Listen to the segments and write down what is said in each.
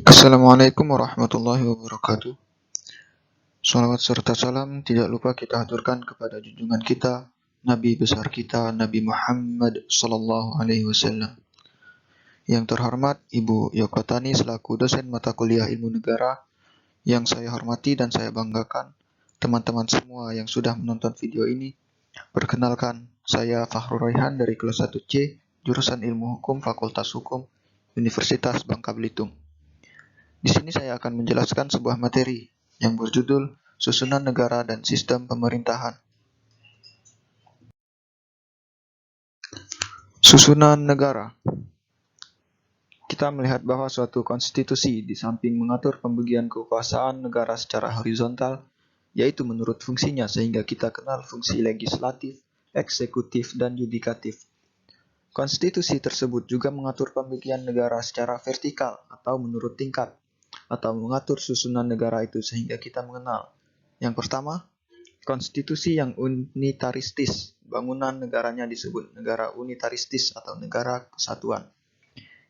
Assalamualaikum warahmatullahi wabarakatuh. Salawat serta salam tidak lupa kita haturkan kepada junjungan kita, Nabi besar kita, Nabi Muhammad Sallallahu Alaihi Wasallam. Yang terhormat Ibu Yoko Tani selaku dosen mata kuliah ilmu negara, yang saya hormati dan saya banggakan, teman-teman semua yang sudah menonton video ini. Perkenalkan, saya Fakhrul Raihan dari kelas 1C, jurusan Ilmu Hukum Fakultas Hukum, Universitas Bangka Belitung. Di sini saya akan menjelaskan sebuah materi yang berjudul Susunan Negara dan Sistem Pemerintahan. Susunan negara. Kita melihat bahwa suatu konstitusi di samping mengatur pembagian kekuasaan negara secara horizontal, yaitu menurut fungsinya sehingga kita kenal fungsi legislatif, eksekutif, dan yudikatif. Konstitusi tersebut juga mengatur pembagian negara secara vertikal atau menurut tingkat, atau mengatur susunan negara itu sehingga kita mengenal. Yang pertama, konstitusi yang unitaristis. Bangunan negaranya disebut negara unitaristis atau negara kesatuan.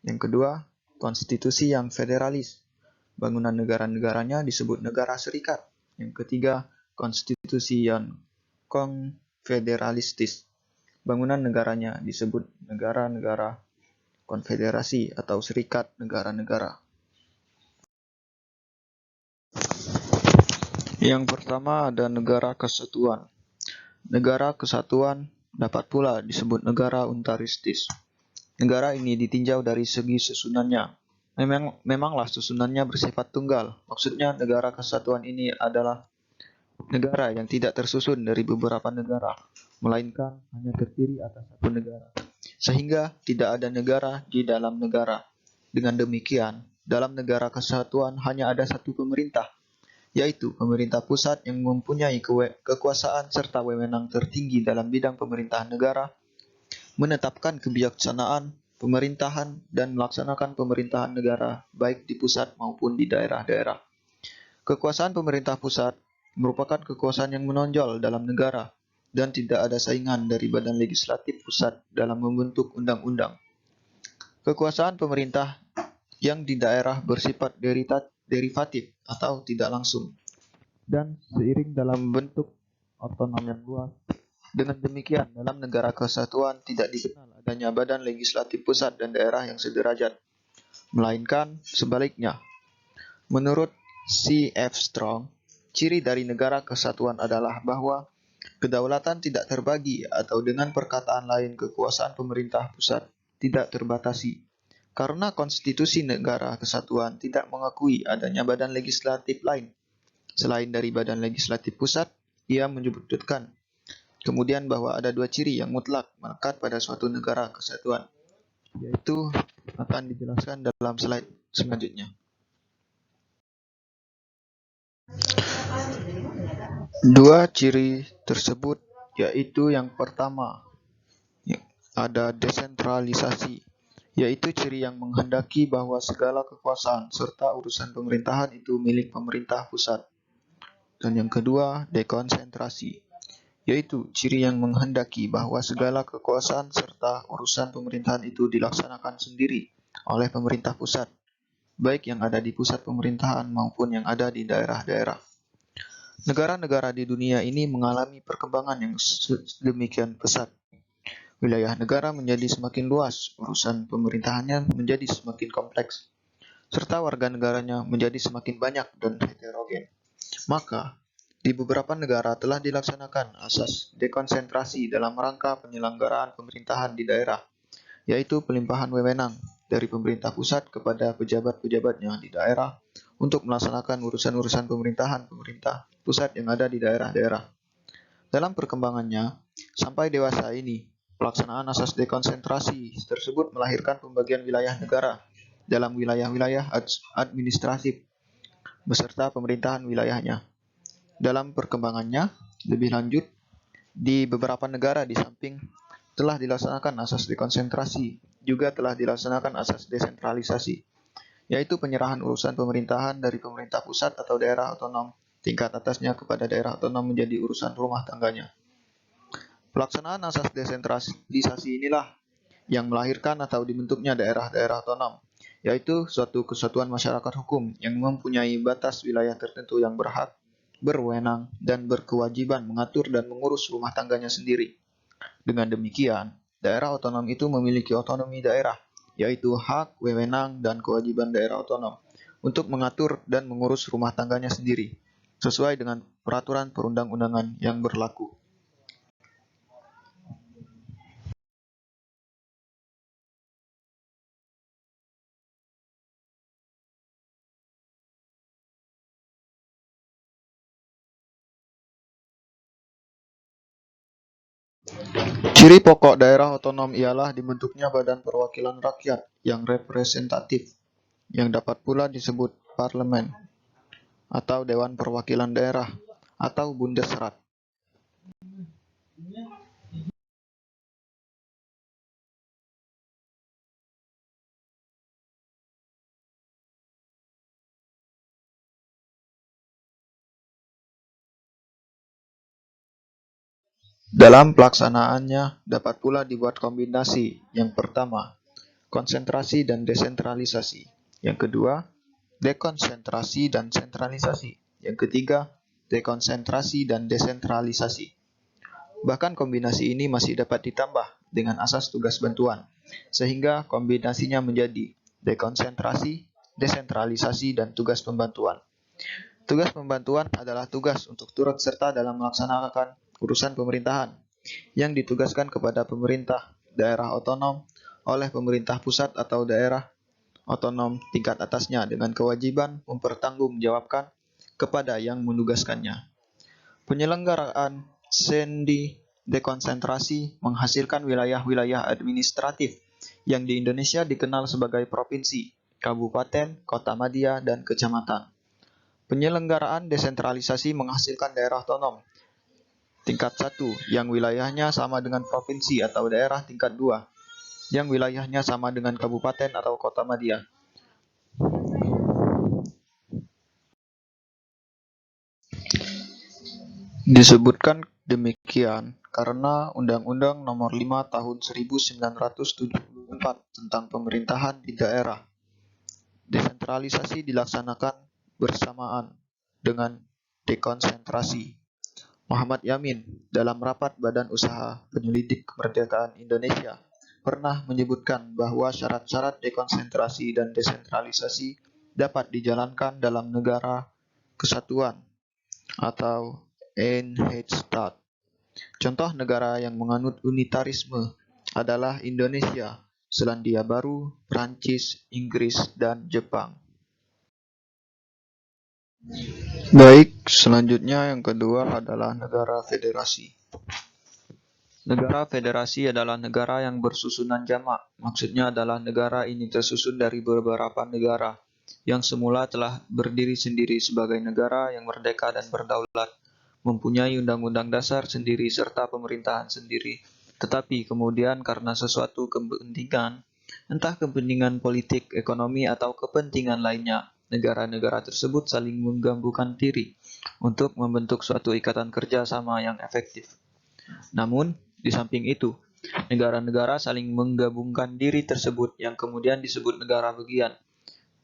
Yang kedua, konstitusi yang federalis. Bangunan negara-negaranya disebut negara serikat. Yang ketiga, konstitusi yang konfederalistis. Bangunan negaranya disebut negara-negara konfederasi atau serikat negara-negara. Yang pertama ada negara kesatuan. Negara kesatuan dapat pula disebut negara unitaristis. Negara ini ditinjau dari segi susunannya. Memanglah susunannya bersifat tunggal. Maksudnya negara kesatuan ini adalah negara yang tidak tersusun dari beberapa negara, melainkan hanya terdiri atas satu negara. Sehingga tidak ada negara di dalam negara. Dengan demikian, dalam negara kesatuan hanya ada satu pemerintah, yaitu pemerintah pusat yang mempunyai kekuasaan serta wewenang tertinggi dalam bidang pemerintahan negara, menetapkan kebijaksanaan pemerintahan dan melaksanakan pemerintahan negara baik di pusat maupun di daerah-daerah. Kekuasaan pemerintah pusat merupakan kekuasaan yang menonjol dalam negara dan tidak ada saingan dari badan legislatif pusat dalam membentuk undang-undang. Kekuasaan pemerintah yang di daerah bersifat derivatif atau tidak langsung dan seiring dalam bentuk otonom yang luas. Dengan demikian, dalam negara kesatuan tidak dikenal adanya badan legislatif pusat dan daerah yang sederajat, melainkan sebaliknya. Menurut C.F. Strong, ciri dari negara kesatuan adalah bahwa kedaulatan tidak terbagi atau dengan perkataan lain kekuasaan pemerintah pusat tidak terbatasi. Karena konstitusi negara kesatuan tidak mengakui adanya badan legislatif lain selain dari badan legislatif pusat, ia menyebutkan kemudian bahwa ada dua ciri yang mutlak melekat pada suatu negara kesatuan, yaitu akan dijelaskan dalam slide selanjutnya. Dua ciri tersebut yaitu yang pertama, ada desentralisasi, yaitu ciri yang menghendaki bahwa segala kekuasaan serta urusan pemerintahan itu milik pemerintah pusat. Dan yang kedua, dekonsentrasi, yaitu ciri yang menghendaki bahwa segala kekuasaan serta urusan pemerintahan itu dilaksanakan sendiri oleh pemerintah pusat, baik yang ada di pusat pemerintahan maupun yang ada di daerah-daerah. Negara-negara di dunia ini mengalami perkembangan yang sedemikian pesat. Wilayah negara menjadi semakin luas, urusan pemerintahannya menjadi semakin kompleks, serta warga negaranya menjadi semakin banyak dan heterogen. Maka, di beberapa negara telah dilaksanakan asas dekonsentrasi dalam rangka penyelenggaraan pemerintahan di daerah, yaitu pelimpahan wewenang dari pemerintah pusat kepada pejabat-pejabatnya di daerah untuk melaksanakan urusan-urusan pemerintahan pemerintah pusat yang ada di daerah-daerah. Dalam perkembangannya, sampai dewasa ini, pelaksanaan asas dekonsentrasi tersebut melahirkan pembagian wilayah negara dalam wilayah-wilayah administratif beserta pemerintahan wilayahnya. Dalam perkembangannya, lebih lanjut, di beberapa negara di samping telah dilaksanakan asas dekonsentrasi, juga telah dilaksanakan asas desentralisasi, yaitu penyerahan urusan pemerintahan dari pemerintah pusat atau daerah otonom tingkat atasnya kepada daerah otonom menjadi urusan rumah tangganya. Pelaksanaan asas desentralisasi inilah yang melahirkan atau dibentuknya daerah-daerah otonom, yaitu suatu kesatuan masyarakat hukum yang mempunyai batas wilayah tertentu yang berhak, berwenang, dan berkewajiban mengatur dan mengurus rumah tangganya sendiri. Dengan demikian, daerah otonom itu memiliki otonomi daerah, yaitu hak, wewenang, dan kewajiban daerah otonom untuk mengatur dan mengurus rumah tangganya sendiri, sesuai dengan peraturan perundang-undangan yang berlaku. Ciri pokok daerah otonom ialah dibentuknya badan perwakilan rakyat yang representatif, yang dapat pula disebut parlemen, atau Dewan Perwakilan Daerah, atau Bundesrat. Dalam pelaksanaannya dapat pula dibuat kombinasi. Yang pertama, konsentrasi dan desentralisasi. Yang kedua, dekonsentrasi dan sentralisasi. Yang ketiga, dekonsentrasi dan desentralisasi. Bahkan kombinasi ini masih dapat ditambah dengan asas tugas bantuan, sehingga kombinasinya menjadi dekonsentrasi, desentralisasi, dan tugas pembantuan. Tugas pembantuan adalah tugas untuk turut serta dalam melaksanakan urusan pemerintahan yang ditugaskan kepada pemerintah daerah otonom oleh pemerintah pusat atau daerah otonom tingkat atasnya dengan kewajiban mempertanggungjawabkan kepada yang menugaskannya. Penyelenggaraan sendi dekonsentrasi menghasilkan wilayah-wilayah administratif yang di Indonesia dikenal sebagai provinsi, kabupaten, kota madya, dan kecamatan. Penyelenggaraan desentralisasi menghasilkan daerah otonom tingkat 1 yang wilayahnya sama dengan provinsi atau daerah tingkat 2 yang wilayahnya sama dengan kabupaten atau kota madya. Disebutkan demikian karena Undang-Undang Nomor 5 Tahun 1974 tentang pemerintahan di daerah. Desentralisasi dilaksanakan bersamaan dengan dekonsentrasi. Muhammad Yamin dalam rapat Badan Usaha Penyelidik Kemerdekaan Indonesia pernah menyebutkan bahwa syarat-syarat dekonsentrasi dan desentralisasi dapat dijalankan dalam negara kesatuan atau Eenheidsstaat. Contoh negara yang menganut unitarisme adalah Indonesia, Selandia Baru, Prancis, Inggris, dan Jepang. Baik, selanjutnya yang kedua adalah negara federasi. Negara federasi adalah negara yang bersusunan jamak. Maksudnya adalah negara ini tersusun dari beberapa negara yang semula telah berdiri sendiri sebagai negara yang merdeka dan berdaulat, mempunyai undang-undang dasar sendiri serta pemerintahan sendiri. Tetapi kemudian karena sesuatu kepentingan, entah kepentingan politik, ekonomi, atau kepentingan lainnya, negara-negara tersebut saling menggabungkan diri untuk membentuk suatu ikatan kerja sama yang efektif. Namun, di samping itu, negara-negara saling menggabungkan diri tersebut yang kemudian disebut negara bagian,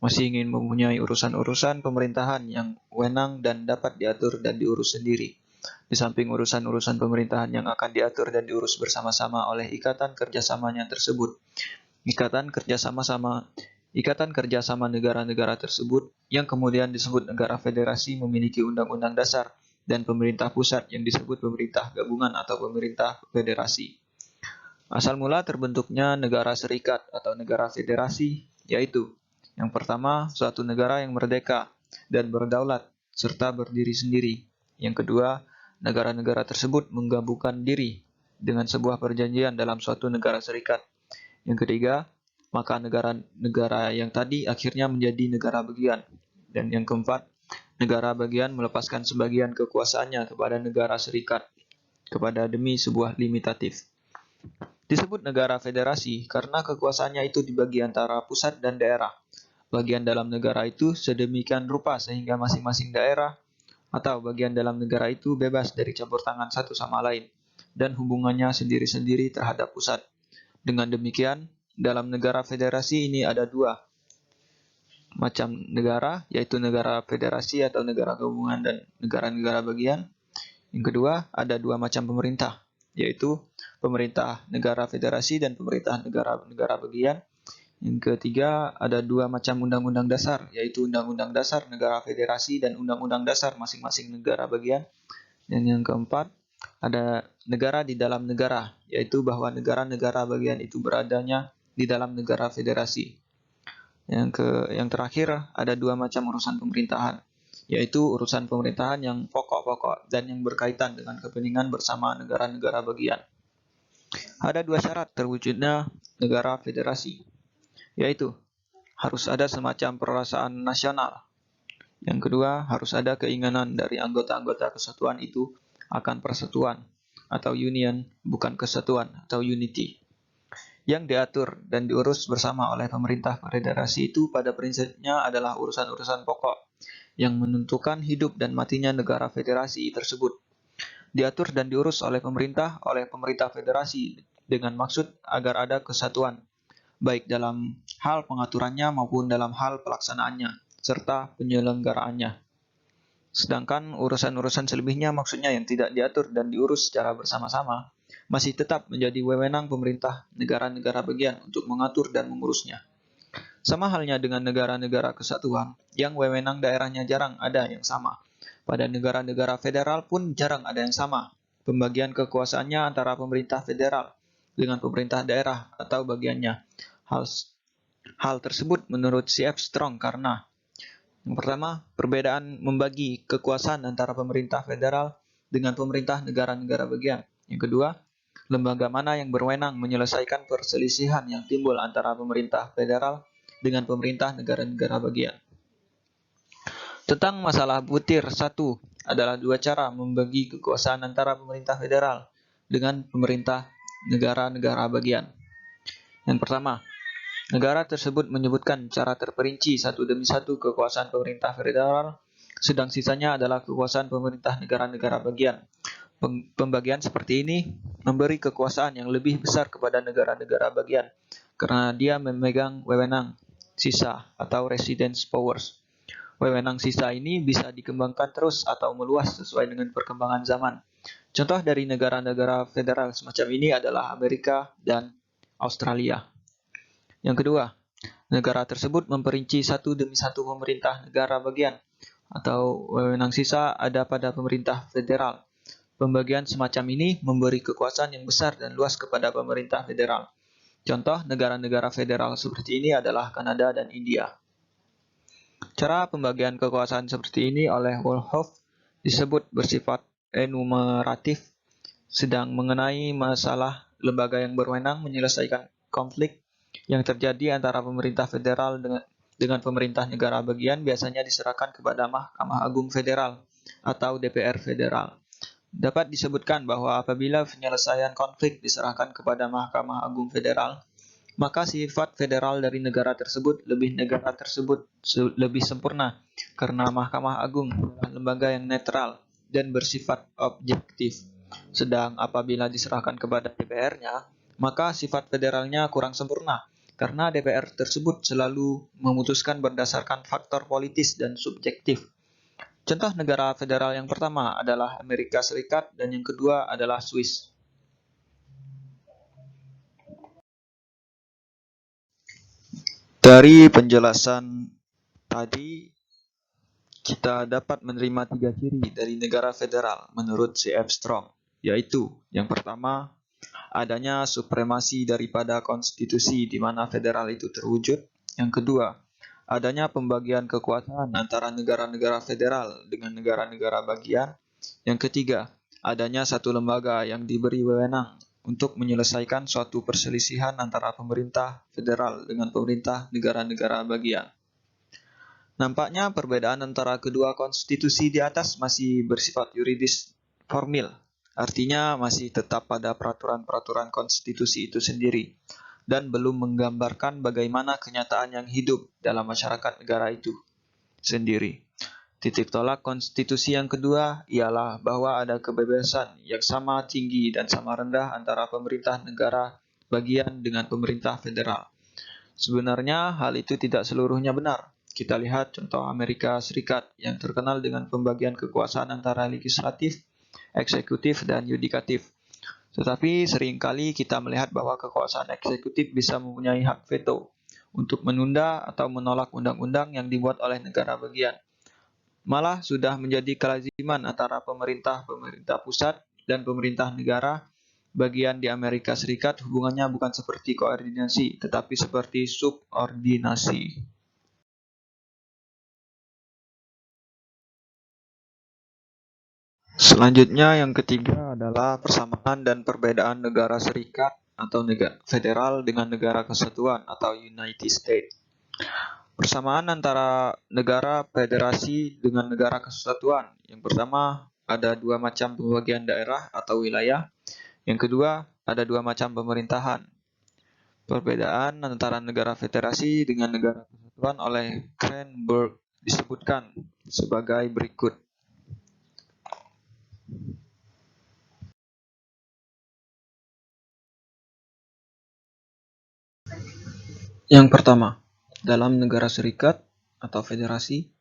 masih ingin mempunyai urusan-urusan pemerintahan yang wenang dan dapat diatur dan diurus sendiri. Di samping urusan-urusan pemerintahan yang akan diatur dan diurus bersama-sama oleh ikatan kerjasamanya tersebut. Ikatan kerjasama negara-negara tersebut yang kemudian disebut negara federasi memiliki undang-undang dasar dan pemerintah pusat yang disebut pemerintah gabungan atau pemerintah federasi. Asal mula terbentuknya negara serikat atau negara federasi yaitu yang pertama, suatu negara yang merdeka dan berdaulat serta berdiri sendiri. Yang kedua, negara-negara tersebut menggabungkan diri dengan sebuah perjanjian dalam suatu negara serikat. Yang ketiga, maka negara-negara yang tadi akhirnya menjadi negara bagian. Dan yang keempat, negara bagian melepaskan sebagian kekuasaannya kepada negara serikat kepada demi sebuah limitatif. Disebut negara federasi karena kekuasaannya itu dibagi antara pusat dan daerah. Bagian dalam negara itu sedemikian rupa sehingga masing-masing daerah atau bagian dalam negara itu bebas dari campur tangan satu sama lain dan hubungannya sendiri-sendiri terhadap pusat. Dengan demikian, dalam negara federasi ini ada dua, macam negara, yaitu negara federasi atau negara gabungan dan negara-negara bagian. Yang kedua, ada dua macam pemerintah, yaitu pemerintah negara federasi dan pemerintah negara-negara bagian. Yang ketiga, ada dua macam undang-undang dasar, yaitu undang-undang dasar negara federasi dan undang-undang dasar masing-masing negara bagian. Dan yang keempat, ada negara di dalam negara, yaitu bahwa negara-negara bagian itu beradanya di dalam negara federasi. Yang terakhir, ada dua macam urusan pemerintahan, yaitu urusan pemerintahan yang pokok-pokok dan yang berkaitan dengan kepentingan bersama negara-negara bagian. Ada dua syarat terwujudnya negara federasi, yaitu harus ada semacam perasaan nasional. Yang kedua, harus ada keinginan dari anggota-anggota kesatuan itu akan persatuan atau union, bukan kesatuan atau unity. Yang diatur dan diurus bersama oleh pemerintah federasi itu pada prinsipnya adalah urusan-urusan pokok yang menentukan hidup dan matinya negara federasi tersebut. Diatur dan diurus oleh pemerintah federasi dengan maksud agar ada kesatuan, baik dalam hal pengaturannya maupun dalam hal pelaksanaannya, serta penyelenggaraannya. Sedangkan urusan-urusan selebihnya maksudnya yang tidak diatur dan diurus secara bersama-sama, masih tetap menjadi wewenang pemerintah negara-negara bagian untuk mengatur dan mengurusnya. Sama halnya dengan negara-negara kesatuan, yang wewenang daerahnya jarang ada yang sama. Pada negara-negara federal pun jarang ada yang sama. Pembagian kekuasaannya antara pemerintah federal dengan pemerintah daerah atau bagiannya. Hal tersebut menurut C.F. Strong karena yang pertama, perbedaan membagi kekuasaan antara pemerintah federal dengan pemerintah negara-negara bagian. Yang kedua, lembaga mana yang berwenang menyelesaikan perselisihan yang timbul antara pemerintah federal dengan pemerintah negara-negara bagian. Tentang masalah butir satu adalah dua cara membagi kekuasaan antara pemerintah federal dengan pemerintah negara-negara bagian. Yang pertama, negara tersebut menyebutkan cara terperinci satu demi satu kekuasaan pemerintah federal, sedang sisanya adalah kekuasaan pemerintah negara-negara bagian. Pembagian seperti ini memberi kekuasaan yang lebih besar kepada negara-negara bagian, karena dia memegang wewenang sisa atau residence powers. Wewenang sisa ini bisa dikembangkan terus atau meluas sesuai dengan perkembangan zaman. Contoh dari negara-negara federal semacam ini adalah Amerika dan Australia. Yang kedua, negara tersebut memperinci satu demi satu pemerintah negara bagian, atau wewenang sisa ada pada pemerintah federal. Pembagian semacam ini memberi kekuasaan yang besar dan luas kepada pemerintah federal. Contoh negara-negara federal seperti ini adalah Kanada dan India. Cara pembagian kekuasaan seperti ini oleh Wolhoff disebut bersifat enumeratif, sedang mengenai masalah lembaga yang berwenang menyelesaikan konflik yang terjadi antara pemerintah federal dengan pemerintah negara bagian biasanya diserahkan kepada Mahkamah Agung Federal atau DPR Federal. Dapat disebutkan bahwa apabila penyelesaian konflik diserahkan kepada Mahkamah Agung Federal, maka sifat federal dari negara tersebut lebih sempurna karena Mahkamah Agung adalah lembaga yang netral dan bersifat objektif. Sedang apabila diserahkan kepada DPR-nya, maka sifat federalnya kurang sempurna karena DPR tersebut selalu memutuskan berdasarkan faktor politis dan subjektif. Contoh negara federal yang pertama adalah Amerika Serikat dan yang kedua adalah Swiss. Dari penjelasan tadi, kita dapat menerima tiga ciri dari negara federal menurut C.F. Strong, yaitu yang pertama, adanya supremasi daripada konstitusi di mana federal itu terwujud. Yang kedua, adanya pembagian kekuasaan antara negara-negara federal dengan negara-negara bagian. Yang ketiga, adanya satu lembaga yang diberi wewenang untuk menyelesaikan suatu perselisihan antara pemerintah federal dengan pemerintah negara-negara bagian. Nampaknya perbedaan antara kedua konstitusi di atas masih bersifat yuridis formil, artinya masih tetap pada peraturan-peraturan konstitusi itu sendiri, dan belum menggambarkan bagaimana kenyataan yang hidup dalam masyarakat negara itu sendiri. Titik tolak konstitusi yang kedua ialah bahwa ada kebebasan yang sama tinggi dan sama rendah antara pemerintah negara bagian dengan pemerintah federal. Sebenarnya hal itu tidak seluruhnya benar. Kita lihat contoh Amerika Serikat yang terkenal dengan pembagian kekuasaan antara legislatif, eksekutif, dan yudikatif. Tetapi seringkali kita melihat bahwa kekuasaan eksekutif bisa mempunyai hak veto untuk menunda atau menolak undang-undang yang dibuat oleh negara bagian. Malah sudah menjadi kelaziman antara pemerintah pusat dan pemerintah negara bagian di Amerika Serikat hubungannya bukan seperti koordinasi, tetapi seperti subordinasi. Selanjutnya yang ketiga adalah persamaan dan perbedaan negara serikat atau negara federal dengan negara kesatuan atau United States. Persamaan antara negara federasi dengan negara kesatuan. Yang pertama, ada dua macam pembagian daerah atau wilayah. Yang kedua, ada dua macam pemerintahan. Perbedaan antara negara federasi dengan negara kesatuan oleh Cranberg disebutkan sebagai berikut. Yang pertama, dalam negara serikat atau federasi,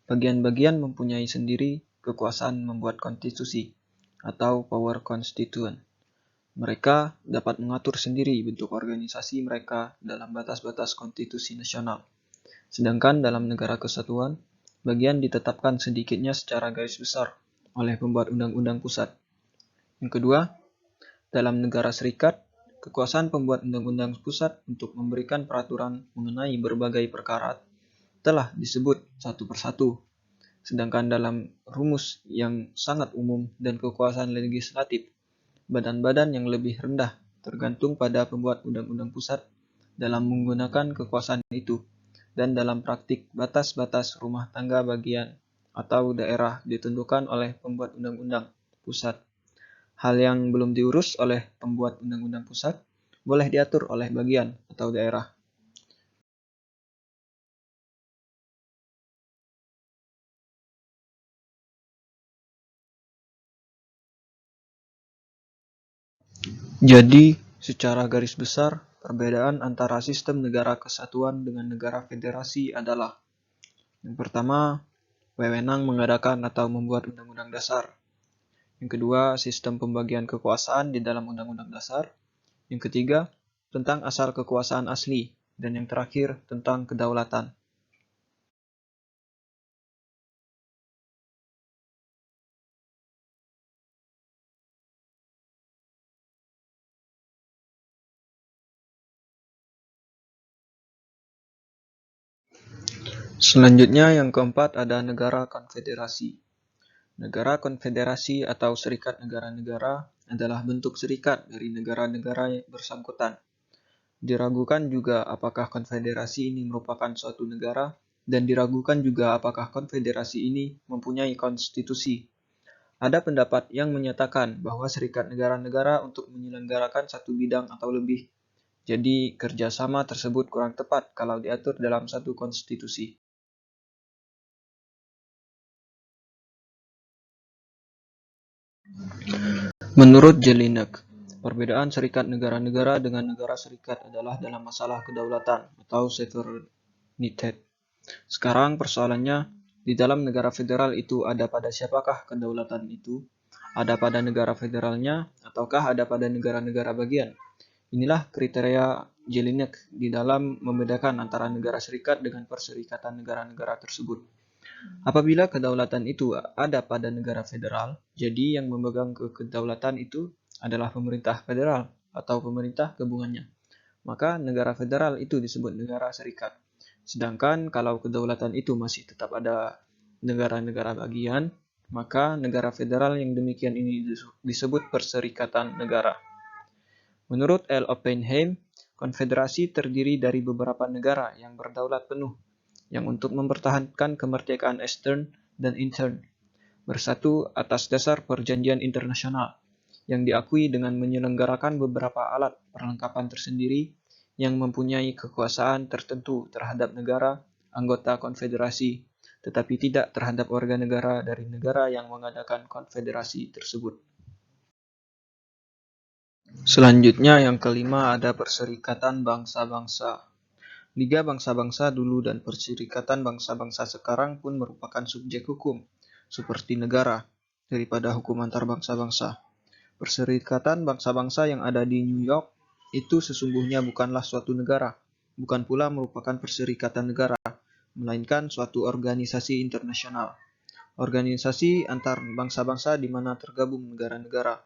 bagian-bagian mempunyai sendiri kekuasaan membuat konstitusi atau power constituent. Mereka dapat mengatur sendiri bentuk organisasi mereka dalam batas-batas konstitusi nasional. Sedangkan dalam negara kesatuan, bagian ditetapkan sedikitnya secara garis besar oleh pembuat undang-undang pusat. Yang kedua, dalam negara serikat, kekuasaan pembuat undang-undang pusat untuk memberikan peraturan mengenai berbagai perkara telah disebut satu persatu. Sedangkan dalam rumus yang sangat umum dan kekuasaan legislatif, badan-badan yang lebih rendah tergantung pada pembuat undang-undang pusat dalam menggunakan kekuasaan itu, dan dalam praktik batas-batas rumah tangga bagian atau daerah ditentukan oleh pembuat undang-undang pusat. Hal yang belum diurus oleh pembuat undang-undang pusat boleh diatur oleh bagian atau daerah. Jadi, secara garis besar, perbedaan antara sistem negara kesatuan dengan negara federasi adalah: yang pertama, wewenang mengadakan atau membuat undang-undang dasar. Yang kedua, sistem pembagian kekuasaan di dalam undang-undang dasar. Yang ketiga, tentang asal kekuasaan asli. Dan yang terakhir, tentang kedaulatan. Selanjutnya yang keempat ada negara konfederasi. Negara konfederasi atau serikat negara-negara adalah bentuk serikat dari negara-negara bersangkutan. Diragukan juga apakah konfederasi ini merupakan suatu negara, dan diragukan juga apakah konfederasi ini mempunyai konstitusi. Ada pendapat yang menyatakan bahwa serikat negara-negara untuk menyelenggarakan satu bidang atau lebih. Jadi kerjasama tersebut kurang tepat kalau diatur dalam satu konstitusi. Menurut Jelinek, perbedaan serikat negara-negara dengan negara serikat adalah dalam masalah kedaulatan atau sovereignty. Sekarang persoalannya, di dalam negara federal itu ada pada siapakah kedaulatan itu? Ada pada negara federalnya ataukah ada pada negara-negara bagian? Inilah kriteria Jelinek di dalam membedakan antara negara serikat dengan perserikatan negara-negara tersebut. Apabila kedaulatan itu ada pada negara federal, jadi yang memegang kedaulatan itu adalah pemerintah federal atau pemerintah gabungannya. Maka negara federal itu disebut negara serikat. Sedangkan kalau kedaulatan itu masih tetap ada negara-negara bagian, maka negara federal yang demikian ini disebut perserikatan negara. Menurut L. Oppenheim, konfederasi terdiri dari beberapa negara yang berdaulat penuh, yang untuk mempertahankan kemerdekaan extern dan intern, bersatu atas dasar perjanjian internasional, yang diakui dengan menyelenggarakan beberapa alat perlengkapan tersendiri yang mempunyai kekuasaan tertentu terhadap negara anggota konfederasi, tetapi tidak terhadap warga negara dari negara yang mengadakan konfederasi tersebut. Selanjutnya yang kelima ada Perserikatan Bangsa-Bangsa. Liga Bangsa-Bangsa dulu dan Perserikatan Bangsa-Bangsa sekarang pun merupakan subjek hukum, seperti negara, daripada hukum antar bangsa-bangsa. Perserikatan Bangsa-Bangsa yang ada di New York itu sesungguhnya bukanlah suatu negara, bukan pula merupakan perserikatan negara, melainkan suatu organisasi internasional. Organisasi antar bangsa-bangsa di mana tergabung negara-negara.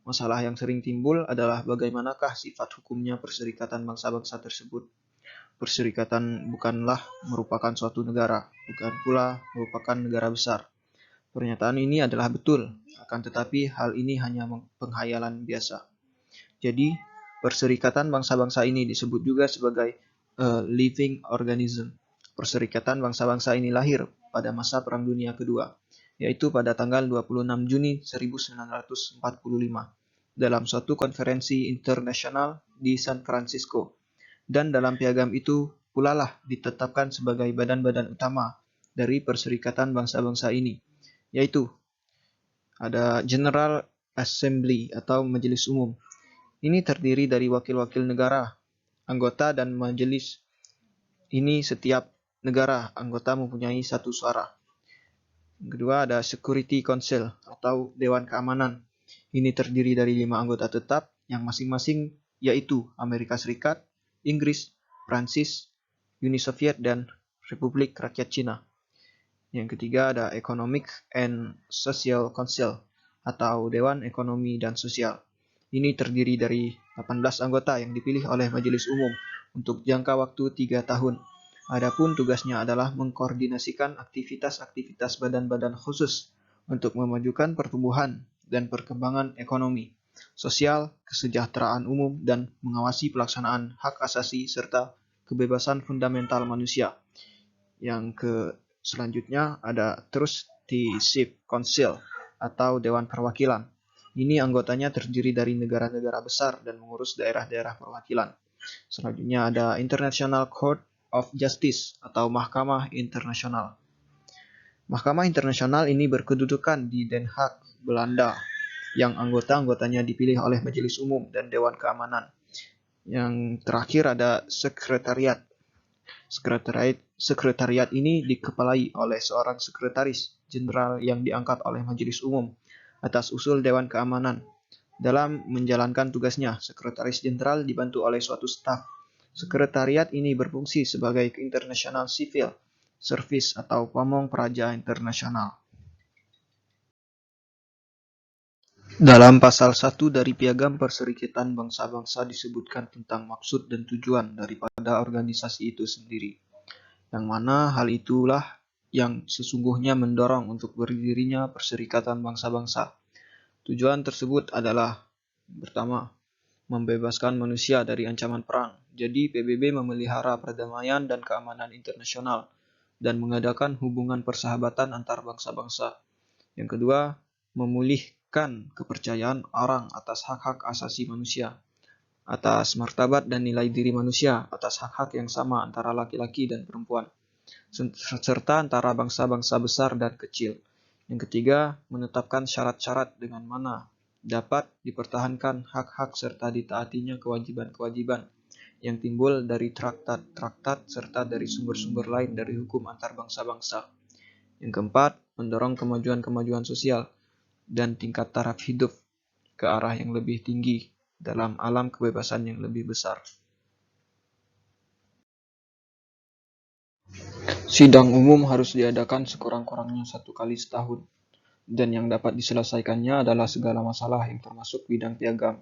Masalah yang sering timbul adalah bagaimanakah sifat hukumnya perserikatan bangsa-bangsa tersebut. Perserikatan bukanlah merupakan suatu negara, bukan pula merupakan negara besar. Pernyataan ini adalah betul, akan tetapi hal ini hanya penghayalan biasa. Jadi, perserikatan bangsa-bangsa ini disebut juga sebagai a living organism. Perserikatan bangsa-bangsa ini lahir pada masa Perang Dunia Kedua, yaitu pada tanggal 26 Juni 1945 dalam suatu konferensi internasional di San Francisco. Dan dalam piagam itu pula lah ditetapkan sebagai badan-badan utama dari Perserikatan Bangsa-Bangsa ini, yaitu ada General Assembly atau Majelis Umum. Ini terdiri dari wakil-wakil negara, anggota dan majelis. Ini setiap negara anggota mempunyai satu suara. Yang kedua ada Security Council atau Dewan Keamanan. Ini terdiri dari 5 anggota tetap yang masing-masing yaitu Amerika Serikat, Inggris, Prancis, Uni Soviet, dan Republik Rakyat Cina. Yang ketiga ada Economic and Social Council atau Dewan Ekonomi dan Sosial. Ini terdiri dari 18 anggota yang dipilih oleh Majelis Umum untuk jangka waktu 3 tahun. Adapun tugasnya adalah mengkoordinasikan aktivitas-aktivitas badan-badan khusus untuk memajukan pertumbuhan dan perkembangan ekonomi, sosial, kesejahteraan umum, dan mengawasi pelaksanaan hak asasi serta kebebasan fundamental manusia. Selanjutnya ada Trusteeship Council atau Dewan Perwakilan. Ini anggotanya terdiri dari negara-negara besar dan mengurus daerah-daerah perwakilan. Selanjutnya ada International Court of Justice atau Mahkamah Internasional. Mahkamah Internasional ini berkedudukan di Den Haag, Belanda, yang anggota-anggotanya dipilih oleh Majelis Umum dan Dewan Keamanan. Yang terakhir ada Sekretariat. Sekretariat ini dikepalai oleh seorang sekretaris jenderal yang diangkat oleh Majelis Umum atas usul Dewan Keamanan. Dalam menjalankan tugasnya, sekretaris jenderal dibantu oleh suatu staf. Sekretariat ini berfungsi sebagai International Civil Service atau pamong praja internasional. Dalam pasal 1 dari Piagam Perserikatan Bangsa-Bangsa disebutkan tentang maksud dan tujuan daripada organisasi itu sendiri, yang mana hal itulah yang sesungguhnya mendorong untuk berdirinya Perserikatan Bangsa-Bangsa. Tujuan tersebut adalah, pertama, membebaskan manusia dari ancaman perang. Jadi PBB memelihara perdamaian dan keamanan internasional dan mengadakan hubungan persahabatan antar bangsa-bangsa. Yang kedua, memulihkan kepercayaan orang atas hak-hak asasi manusia, atas martabat dan nilai diri manusia, atas hak-hak yang sama antara laki-laki dan perempuan, serta antara bangsa-bangsa besar dan kecil. Yang ketiga, menetapkan syarat-syarat dengan mana dapat dipertahankan hak-hak serta ditaatinya kewajiban-kewajiban yang timbul dari traktat-traktat serta dari sumber-sumber lain dari hukum antar bangsa-bangsa. Yang keempat, mendorong kemajuan-kemajuan sosial dan tingkat taraf hidup ke arah yang lebih tinggi dalam alam kebebasan yang lebih besar. Sidang umum harus diadakan sekurang-kurangnya 1 kali setahun, dan yang dapat diselesaikannya adalah segala masalah yang termasuk bidang piagam,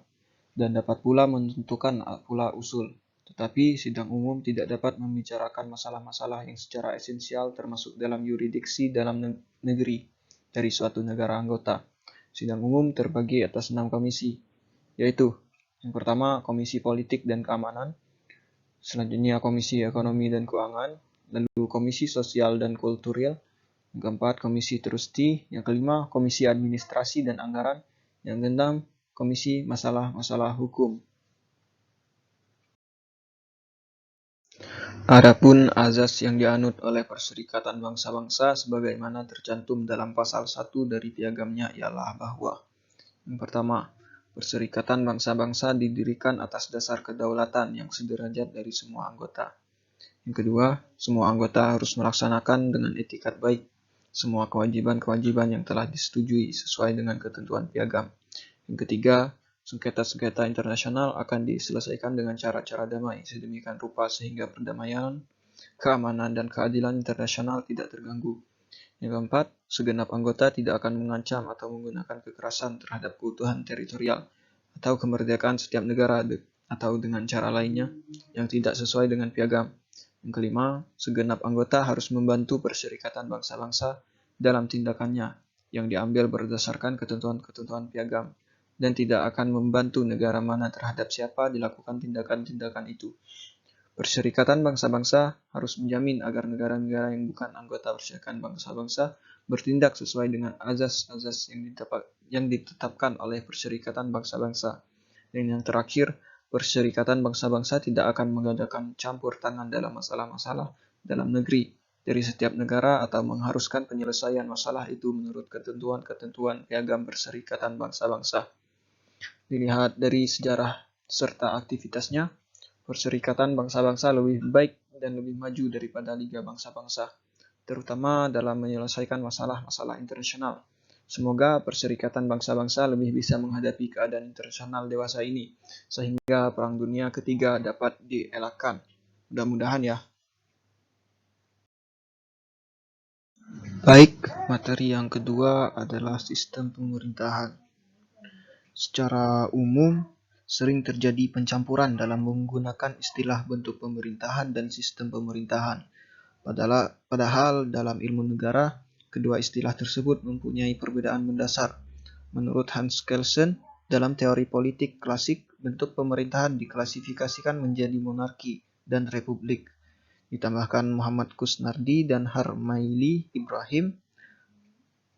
dan dapat pula menentukan pula usul. Tetapi sidang umum tidak dapat membicarakan masalah-masalah yang secara esensial termasuk dalam yurisdiksi dalam negeri dari suatu negara anggota. Sidang umum terbagi atas 6 komisi, yaitu yang pertama Komisi Politik dan Keamanan, selanjutnya Komisi Ekonomi dan Keuangan, lalu Komisi Sosial dan Kulturil, yang keempat Komisi Trustee, yang kelima Komisi Administrasi dan Anggaran, yang keenam Komisi Masalah-Masalah Hukum. Adapun azas yang dianut oleh Perserikatan Bangsa-Bangsa sebagaimana tercantum dalam pasal 1 dari piagamnya ialah bahwa yang pertama, Perserikatan Bangsa-Bangsa didirikan atas dasar kedaulatan yang sederajat dari semua anggota. Yang kedua, semua anggota harus melaksanakan dengan etikat baik semua kewajiban-kewajiban yang telah disetujui sesuai dengan ketentuan piagam. Yang ketiga, sengketa-sengketa internasional akan diselesaikan dengan cara-cara damai sedemikian rupa sehingga perdamaian, keamanan, dan keadilan internasional tidak terganggu. Yang keempat, segenap anggota tidak akan mengancam atau menggunakan kekerasan terhadap keutuhan teritorial atau kemerdekaan setiap negara atau dengan cara lainnya yang tidak sesuai dengan piagam. Yang kelima, segenap anggota harus membantu Perserikatan Bangsa-Bangsa dalam tindakannya yang diambil berdasarkan ketentuan-ketentuan piagam dan tidak akan membantu negara mana terhadap siapa dilakukan tindakan-tindakan itu. Perserikatan Bangsa-Bangsa harus menjamin agar negara-negara yang bukan anggota Perserikatan Bangsa-Bangsa bertindak sesuai dengan azas-azas yang ditetapkan oleh Perserikatan Bangsa-Bangsa. Dan yang terakhir, Perserikatan Bangsa-Bangsa tidak akan mengadakan campur tangan dalam masalah-masalah dalam negeri dari setiap negara atau mengharuskan penyelesaian masalah itu menurut ketentuan-ketentuan Piagam Perserikatan Bangsa-Bangsa. Dilihat dari sejarah serta aktivitasnya, Perserikatan Bangsa-Bangsa lebih baik dan lebih maju daripada Liga Bangsa-Bangsa, terutama dalam menyelesaikan masalah-masalah internasional. Semoga Perserikatan Bangsa-Bangsa lebih bisa menghadapi keadaan internasional dewasa ini, sehingga Perang Dunia Ketiga dapat dielakkan. Mudah-mudahan ya. Baik, materi yang kedua adalah sistem pemerintahan. Secara umum, sering terjadi pencampuran dalam menggunakan istilah bentuk pemerintahan dan sistem pemerintahan. Padahal dalam ilmu negara, kedua istilah tersebut mempunyai perbedaan mendasar. Menurut Hans Kelsen, dalam teori politik klasik, bentuk pemerintahan diklasifikasikan menjadi monarki dan republik. Ditambahkan Muhammad Kusnardi dan Harmaili Ibrahim,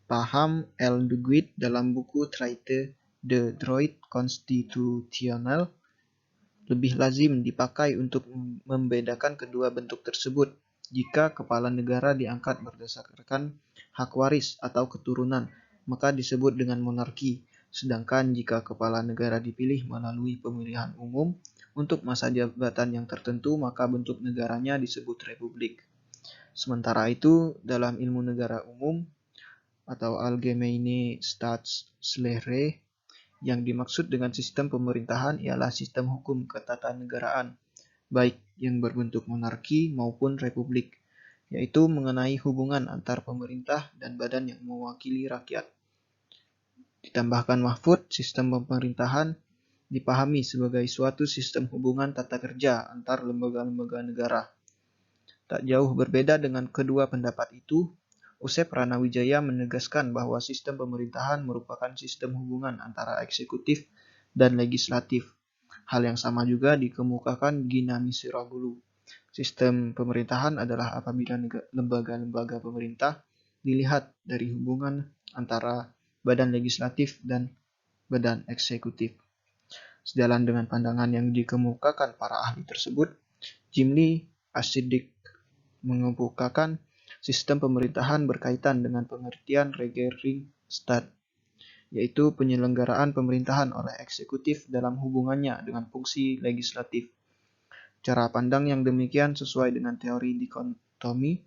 paham L. de Guit dalam buku Traité de droit constitutionnel lebih lazim dipakai untuk membedakan kedua bentuk tersebut. Jika kepala negara diangkat berdasarkan hak waris atau keturunan, maka disebut dengan monarki. Sedangkan jika kepala negara dipilih melalui pemilihan umum untuk masa jabatan yang tertentu, maka bentuk negaranya disebut republik. Sementara itu, dalam ilmu negara umum atau Allgemeine Staatslehre, yang dimaksud dengan sistem pemerintahan ialah sistem hukum ketatanegaraan, baik yang berbentuk monarki maupun republik, yaitu mengenai hubungan antar pemerintah dan badan yang mewakili rakyat. Ditambahkan Mahfud, sistem pemerintahan dipahami sebagai suatu sistem hubungan tata kerja antar lembaga-lembaga negara. Tak jauh berbeda dengan kedua pendapat itu, Usep Ranawijaya menegaskan bahwa sistem pemerintahan merupakan sistem hubungan antara eksekutif dan legislatif. Hal yang sama juga dikemukakan Gina Misiragulu. Sistem pemerintahan adalah apabila lembaga-lembaga pemerintah dilihat dari hubungan antara badan legislatif dan badan eksekutif. Sejalan dengan pandangan yang dikemukakan para ahli tersebut, Jimli Asidik mengemukakan sistem pemerintahan berkaitan dengan pengertian Regierungsstaat, yaitu penyelenggaraan pemerintahan oleh eksekutif dalam hubungannya dengan fungsi legislatif. Cara pandang yang demikian sesuai dengan teori dikotomi,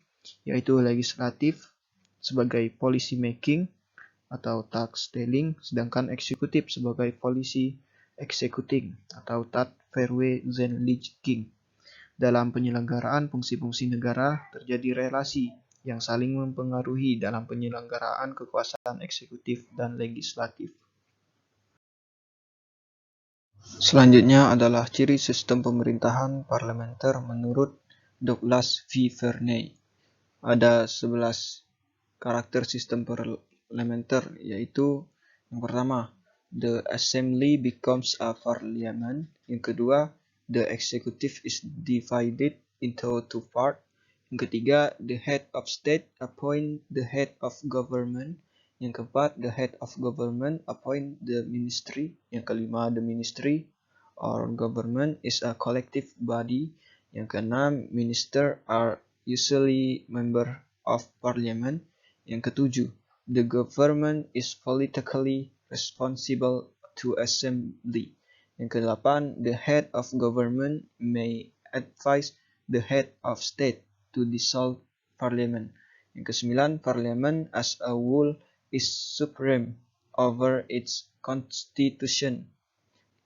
yaitu legislatif sebagai policy making atau tax telling, sedangkan eksekutif sebagai policy executing atau Tatverwirkungslegung. Dalam penyelenggaraan fungsi-fungsi negara, terjadi relasi yang saling mempengaruhi dalam penyelenggaraan kekuasaan eksekutif dan legislatif. Selanjutnya adalah ciri sistem pemerintahan parlementer menurut Douglas V. Verney. Ada 11 karakter sistem parlementer, yaitu yang pertama, the assembly becomes a parliament. Yang kedua, the executive is divided into two parts. Yang ketiga, the head of state appoint the head of government. Yang keempat, the head of government appoint the ministry. Yang kelima, the ministry or government is a collective body. Yang keenam, minister are usually member of parliament. Yang ketujuh, the government is politically responsible to assembly. Yang kedelapan, the head of government may advise the head of state to dissolve parliament. Yang kesembilan, parliament as a whole is supreme over its constitution,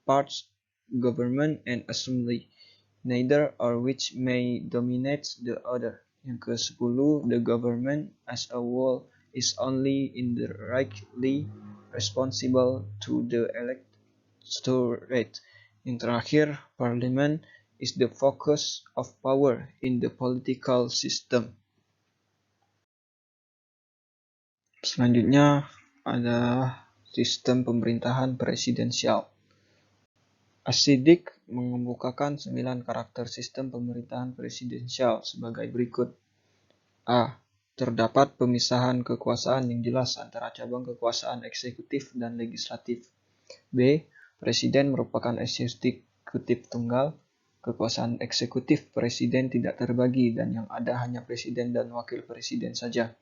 parts, government, and assembly, neither of which may dominate the other. Yang ke-10, the government as a whole is only indirectly responsible to the electorate. Yang terakhir, parliament is the focus of power in the political system. Selanjutnya ada sistem pemerintahan presidensial. Asidik mengemukakan 9 karakter sistem pemerintahan presidensial sebagai berikut. A. Terdapat pemisahan kekuasaan yang jelas antara cabang kekuasaan eksekutif dan legislatif. B. Presiden merupakan eksekutif tunggal. Kekuasaan eksekutif presiden tidak terbagi dan yang ada hanya presiden dan wakil presiden saja.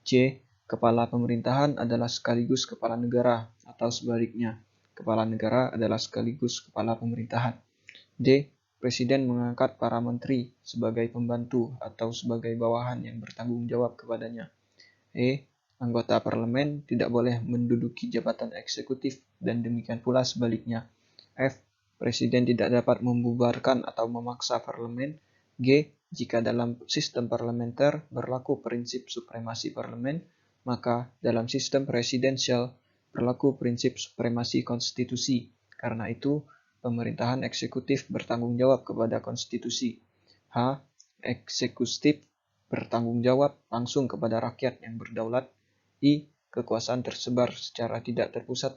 C. Kepala pemerintahan adalah sekaligus kepala negara atau sebaliknya. Kepala negara adalah sekaligus kepala pemerintahan. D. Presiden mengangkat para menteri sebagai pembantu atau sebagai bawahan yang bertanggung jawab kepadanya. E. Anggota parlemen tidak boleh menduduki jabatan eksekutif dan demikian pula sebaliknya. F. Presiden tidak dapat membubarkan atau memaksa parlemen. G. Jika dalam sistem parlementer berlaku prinsip supremasi parlemen, maka dalam sistem presidensial berlaku prinsip supremasi konstitusi. Karena itu, pemerintahan eksekutif bertanggung jawab kepada konstitusi. H. Eksekutif bertanggung jawab langsung kepada rakyat yang berdaulat. I. Kekuasaan tersebar secara tidak terpusat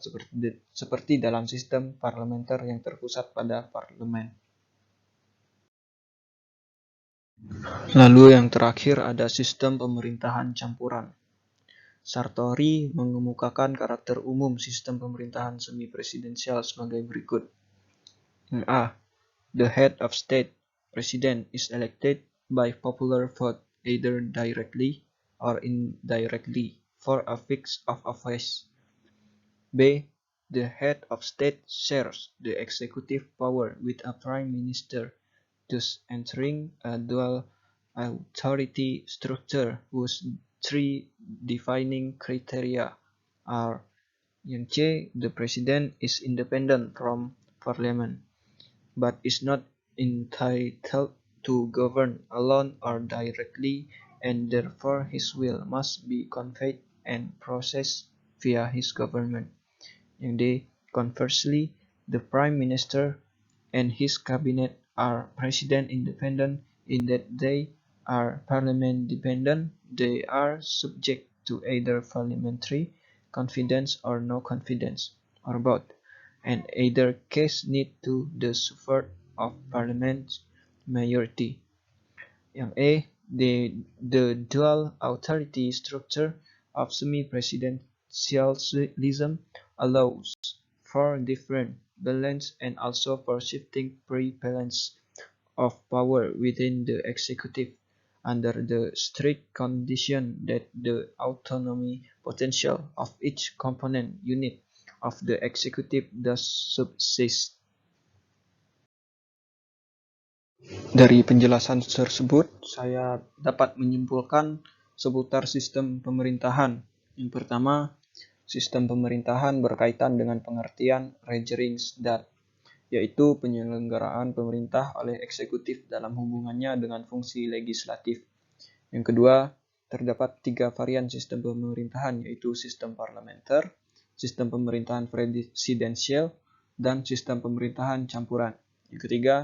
seperti dalam sistem parlementer yang terpusat pada parlemen. Lalu yang terakhir ada sistem pemerintahan campuran. Sartori mengemukakan karakter umum sistem pemerintahan semi-presidensial sebagai berikut. A. The head of state, president, is elected by popular vote either directly or indirectly for a fix of office. B. The head of state shares the executive power with a prime minister, thus entering a dual authority structure whose 3 defining criteria are: yang C. The president is independent from parliament, but is not entitled to govern alone or directly, and therefore his will must be conveyed and processed via his government. Yang D. Conversely, the prime minister and his cabinet are president independent in that they are parliament dependent. They are subject to either parliamentary confidence or no confidence, or both, and either case need to the support of parliament's majority. Yang A. The dual authority structure of semi-presidentialism allows for different balance and also for shifting prevalence of power within the executive under the strict condition that the autonomy potential of each component unit of the executive does subsist. Dari penjelasan tersebut, saya dapat menyimpulkan seputar sistem pemerintahan. Yang pertama, sistem pemerintahan berkaitan dengan pengertian Regierungsstaat, yaitu penyelenggaraan pemerintah oleh eksekutif dalam hubungannya dengan fungsi legislatif. Yang kedua, terdapat 3 varian sistem pemerintahan, yaitu sistem parlementer, sistem pemerintahan presidensial, dan sistem pemerintahan campuran. Yang ketiga,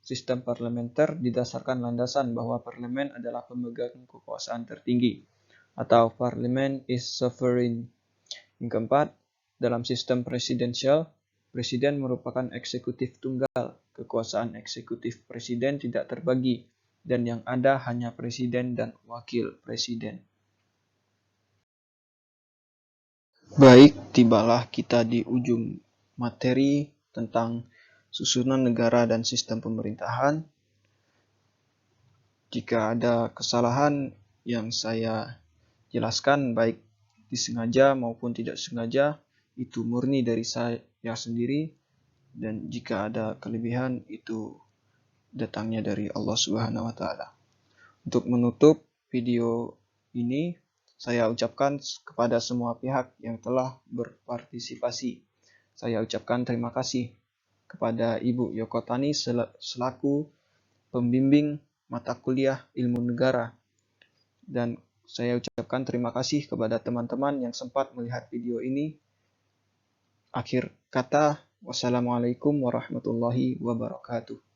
sistem parlementer didasarkan landasan bahwa parlemen adalah pemegang kekuasaan tertinggi, atau parliament is sovereign. Yang keempat, dalam sistem presidensial, presiden merupakan eksekutif tunggal. Kekuasaan eksekutif presiden tidak terbagi, dan yang ada hanya presiden dan wakil presiden. Baik, tibalah kita di ujung materi tentang susunan negara dan sistem pemerintahan. Jika ada kesalahan yang saya jelaskan, baik disengaja maupun tidak sengaja, itu murni dari saya sendiri. Dan jika ada kelebihan, itu datangnya dari Allah Subhanahu wa taala. Untuk menutup video ini, saya ucapkan kepada semua pihak yang telah berpartisipasi. Saya ucapkan terima kasih kepada Ibu Yoko Tani selaku pembimbing mata kuliah Ilmu Negara. Dan saya ucapkan terima kasih kepada teman-teman yang sempat melihat video ini. Akhir kata, wassalamualaikum warahmatullahi wabarakatuh.